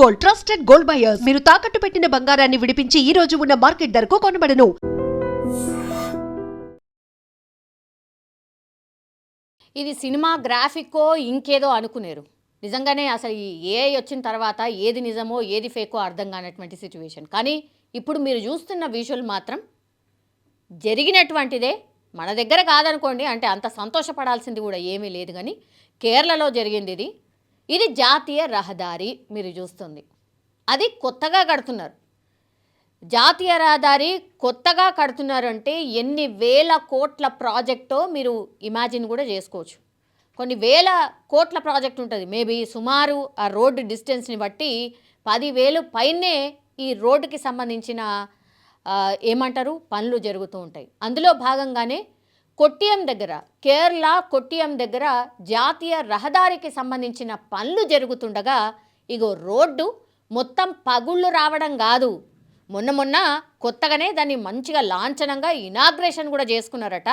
Gold, trusted gold buyers. మీరు తాకట్టు పెట్టిన బంగారాన్ని విడిపించి ఈ రోజు ఉన్న మార్కెట్ ధరకు కొనబడను. ఇది సినిమా గ్రాఫిక్కో ఇంకేదో అనుకునేరు. నిజంగానే అసలు ఈ ఏఐ వచ్చిన తర్వాత ఏది నిజమో ఏది ఫేకో అర్థం కానటువంటి సిచ్యువేషన్. కానీ ఇప్పుడు మీరు చూస్తున్న విజువల్ మాత్రం జరిగినటువంటిదే. మన దగ్గర కాదనుకోండి, అంటే అంత సంతోషపడాల్సింది కూడా ఏమీ లేదు. కానీ కేరళలో జరిగింది ఇది. ఇది జాతీయ రహదారి మీరు చూస్తుంది. అది కొత్తగా కడుతున్నారు. జాతీయ రహదారి కొత్తగా కడుతున్నారంటే ఎన్ని వేల కోట్ల ప్రాజెక్టో మీరు ఇమాజిన్ కూడా చేసుకోవచ్చు. కొన్ని వేల కోట్ల ప్రాజెక్ట్ ఉంటుంది. మేబీ సుమారు ఆ రోడ్డు డిస్టెన్స్ని బట్టి 10,000 పైనే ఈ రోడ్డుకి సంబంధించిన ఏమంటారు పనులు జరుగుతూ ఉంటాయి. అందులో భాగంగానే కొట్టియం దగ్గర, కేరళ కొట్టియం దగ్గర జాతీయ రహదారికి సంబంధించిన పనులు జరుగుతుండగా ఇగో రోడ్డు మొత్తం పగుళ్ళు రావడం కాదు, మొన్న కొత్తగానే దాన్ని మంచిగా లాంఛనంగా ఇనాగ్రేషన్ కూడా చేసుకున్నారట.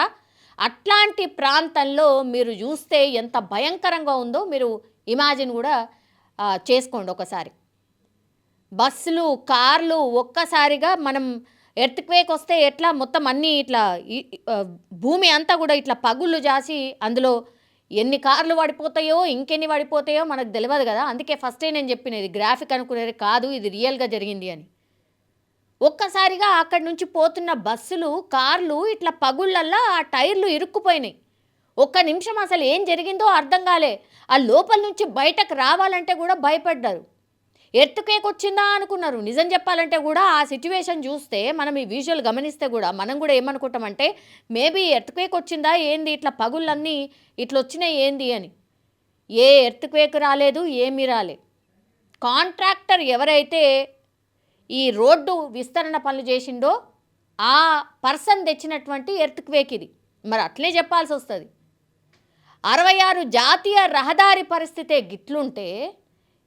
అట్లాంటి ప్రాంతంలో మీరు చూస్తే ఎంత భయంకరంగా ఉందో మీరు ఇమాజిన్ కూడా చేసుకోండి ఒకసారి. బస్సులు, కార్లు ఒక్కసారిగా మనం ఎర్త్క్వేక్ వస్తే ఎట్లా మొత్తం అన్నీ ఇట్లా భూమి అంతా కూడా ఇట్లా పగుళ్ళు జాసి అందులో ఎన్ని కార్లు పడిపోతాయో ఇంకెన్ని పడిపోతాయో మనకు తెలియదు కదా. అందుకే ఫస్టే నేను చెప్పినది గ్రాఫిక్ అనుకునేది కాదు, ఇది రియల్గా జరిగింది అని. ఒక్కసారిగా అక్కడి నుంచి పోతున్న బస్సులు, కార్లు ఇట్లా పగుళ్ళల్లా ఆ టైర్లు ఇరుక్కుపోయినాయి. ఒక్క నిమిషం అసలు ఏం జరిగిందో అర్థం కాలే. ఆ లోపల నుంచి బయటకు రావాలంటే కూడా భయపడ్డారు. ఎర్త్క్వేక్ వచ్చిందా అనుకున్నారు. నిజం చెప్పాలంటే కూడా ఆ సిచ్యువేషన్ చూస్తే మనం ఈ విజువల్ గమనిస్తే కూడా మనం కూడా ఏమనుకుంటామంటే మేబీ ఎర్త్క్వేక్ వచ్చిందా ఏంది, ఇట్లా పగుళ్ళన్నీ ఇట్లా వచ్చినాయి ఏంది అని. ఏ ఎర్త్క్వేక్ రాలేదు, ఏమీ రాలే. కాంట్రాక్టర్ ఎవరైతే ఈ రోడ్డు విస్తరణ పనులు చేసిండో ఆ పర్సన్ తెచ్చినటువంటి ఎర్త్క్వేక్ ఇది. మరి అట్లే చెప్పాల్సి వస్తుంది. 66 జాతీయ రహదారి పరిస్థితే గిట్లుంటే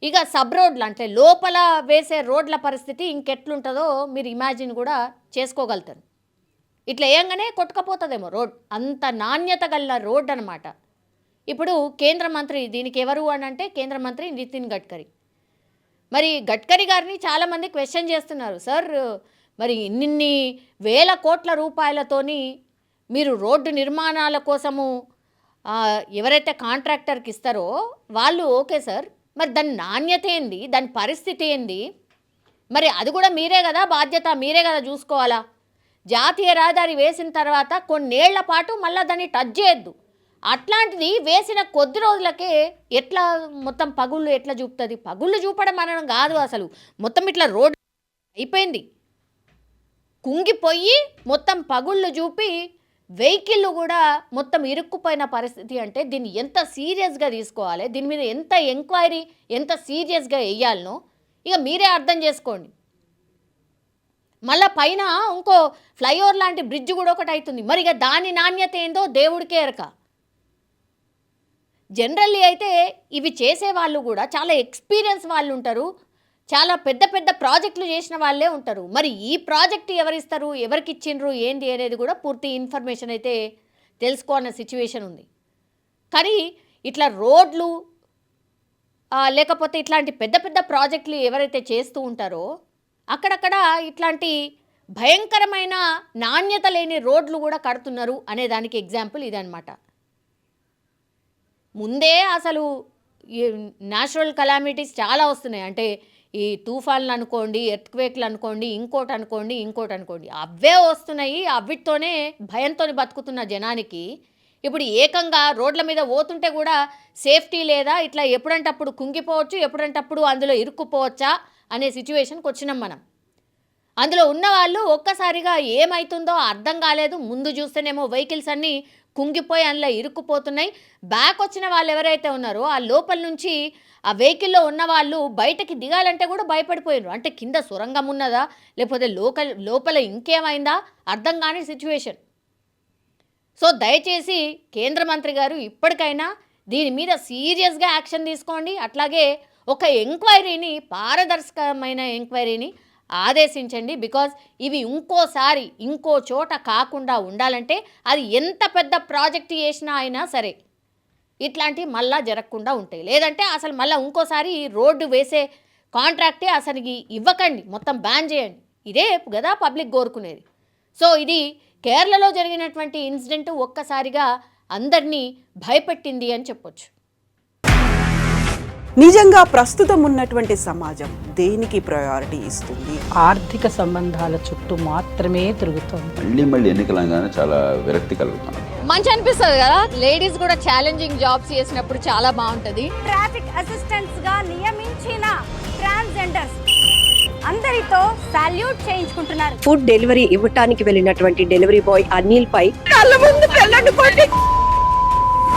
ఇక సబ్ రోడ్లు అంటే లోపల వేసే రోడ్ల పరిస్థితి ఇంకెట్లుంటుందో మీరు ఇమాజిన్ కూడా చేసుకోగలుగుతారు. ఇట్లా వేయంగానే కొట్టుకపోతుందేమో రోడ్, అంత నాణ్యత గల రోడ్ అనమాట. ఇప్పుడు కేంద్ర మంత్రి దీనికి ఎవరు అని అంటే కేంద్ర మంత్రి నితిన్ గడ్కరీ. మరి గడ్కరీ గారిని చాలామంది క్వశ్చన్ చేస్తున్నారు. సార్ మరి ఇన్ని వేల కోట్ల రూపాయలతోని మీరు రోడ్డు నిర్మాణాల కోసము ఎవరైతే కాంట్రాక్టర్కి ఇస్తారో వాళ్ళు ఓకే సార్, మరి దాని నాణ్యత ఏంది, దాని పరిస్థితి ఏంది, మరి అది కూడా మీరే కదా బాధ్యత, మీరే కదా చూసుకోవాలా. జాతీయ రహదారి వేసిన తర్వాత కొన్నేళ్ల పాటు మళ్ళీ దాన్ని టచ్ చేయొద్దు. అట్లాంటిది వేసిన కొద్ది రోజులకే ఎట్లా మొత్తం పగుళ్ళు ఎట్లా చూపుతుంది. పగుళ్ళు చూపడం అనడం కాదు, అసలు మొత్తం ఇట్లా రోడ్ అయిపోయింది, కుంగిపోయి మొత్తం పగుళ్ళు చూపి వెహికల్ కూడా మొత్తం ఇరుక్కుపోయిన పరిస్థితి. అంటే దీన్ని ఎంత సీరియస్గా తీసుకోవాలి, దీని మీద ఎంత ఎంక్వైరీ ఎంత సీరియస్గా వేయాలనో ఇక మీరే అర్థం చేసుకోండి. మళ్ళీ పైన ఇంకో ఫ్లైఓవర్ లాంటి బ్రిడ్జ్ కూడా ఒకటి అవుతుంది. మరి ఇక దాని నాణ్యత ఏందో దేవుడికే ఎరక. జనరల్లీ అయితే ఇవి చేసే వాళ్ళు కూడా చాలా ఎక్స్పీరియన్స్ వాళ్ళు ఉంటారు, చాలా పెద్ద పెద్ద ప్రాజెక్టులు చేసిన వాళ్ళే ఉంటారు. మరి ఈ ప్రాజెక్ట్ ఎవరిస్తారు, ఎవరికి ఇచ్చిండ్రు ఏంటి అనేది కూడా పూర్తి ఇన్ఫర్మేషన్ అయితే తెలుసుకోవాలన్న సిచ్యువేషన్ ఉంది. కానీ ఇట్లా రోడ్లు లేకపోతే ఇట్లాంటి పెద్ద పెద్ద ప్రాజెక్టులు ఎవరైతే చేస్తూ ఉంటారో అక్కడక్కడ ఇట్లాంటి భయంకరమైన నాణ్యత లేని రోడ్లు కూడా కడుతున్నారు అనే దానికి ఎగ్జాంపుల్ ఇదనమాట. ముందే అసలు న్యాచురల్ కలామిటీస్ చాలా వస్తున్నాయి. అంటే ఈ తుఫాన్లు అనుకోండి, ఎర్త్క్వేక్లు అనుకోండి, ఇంకోటి అనుకోండి, అవే వస్తున్నాయి. అవిటితోనే భయంతో బతుకుతున్న జనానికి ఇప్పుడు ఏకంగా రోడ్ల మీద పోతుంటే కూడా సేఫ్టీ లేదా, ఇట్లా ఎప్పుడంటప్పుడు కుంగిపోవచ్చు, ఎప్పుడంటప్పుడు అందులో ఇరుక్కుపోవచ్చా అనే సిచ్యువేషన్కి వచ్చినాం మనం. అందులో ఉన్న వాళ్ళు ఒక్కసారిగా ఏమవుతుందో అర్థం కాలేదు. ముందు చూస్తేనేమో వెహికల్స్ అన్నీ కుంగిపోయి అందులో ఇరుక్కుపోతున్నాయి. బ్యాక్ వచ్చిన వాళ్ళు ఎవరైతే ఉన్నారో ఆ లోపల నుంచి ఆ వెహికల్లో ఉన్న వాళ్ళు బయటకి దిగాలంటే కూడా భయపడిపోయారు. అంటే కింద సొరంగం ఉన్నదా లేకపోతే లోపల ఇంకేమైందా అర్థం కాని సిచ్యువేషన్. సో దయచేసి కేంద్ర మంత్రి గారు ఇప్పటికైనా దీని మీద సీరియస్గా యాక్షన్ తీసుకోండి. అట్లాగే ఒక ఎంక్వైరీని, పారదర్శకమైన ఎంక్వైరీని ఆదేశించండి. బికాజ్ ఇవి ఇంకోసారి ఇంకో చోట కాకుండా ఉండాలంటే అది ఎంత పెద్ద ప్రాజెక్ట్ చేసినా అయినా సరే ఇట్లాంటివి మళ్ళా జరగకుండా ఉంటాయి. లేదంటే అసలు మళ్ళీ ఇంకోసారి రోడ్డు వేసే కాంట్రాక్టే అసలు ఇవ్వకండి, మొత్తం బ్యాన్ చేయండి. ఇదే కదా పబ్లిక్ కోరుకునేది. సో ఇది కేరళలో జరిగినటువంటి ఇన్సిడెంట్ ఒక్కసారిగా అందరినీ భయపెట్టింది అని చెప్పొచ్చు. నిజంగా ప్రస్తుతం ఉన్నటువంటి సమాజం దేనికి ప్రయారిటీ ఇస్తుంది? ఆర్థిక సంబంధాల చుట్టూ మాత్రమే తిరుగుతోంది. మళ్ళీ ఎన్నికలంగానే చాలా విరక్తి కలుగుతాను. మంచి అనిపిస్తుంది కదా, లేడీస్ కూడా ఛాలెంజింగ్ జాబ్స్ చేసినప్పుడు చాలా బాగుంటుంది. ట్రాఫిక్ అసిస్టెంట్స్ గా నియమించిన ట్రాన్స్జెండర్స్ అందరితో సాల్యూట్ చేయించుకుంటున్నారు. ఫుడ్ డెలివరీ ఇవ్వటానికి వెళ్ళినటువంటి డెలివరీ బాయ్ అనిల్ పై కళ్ళ ముందు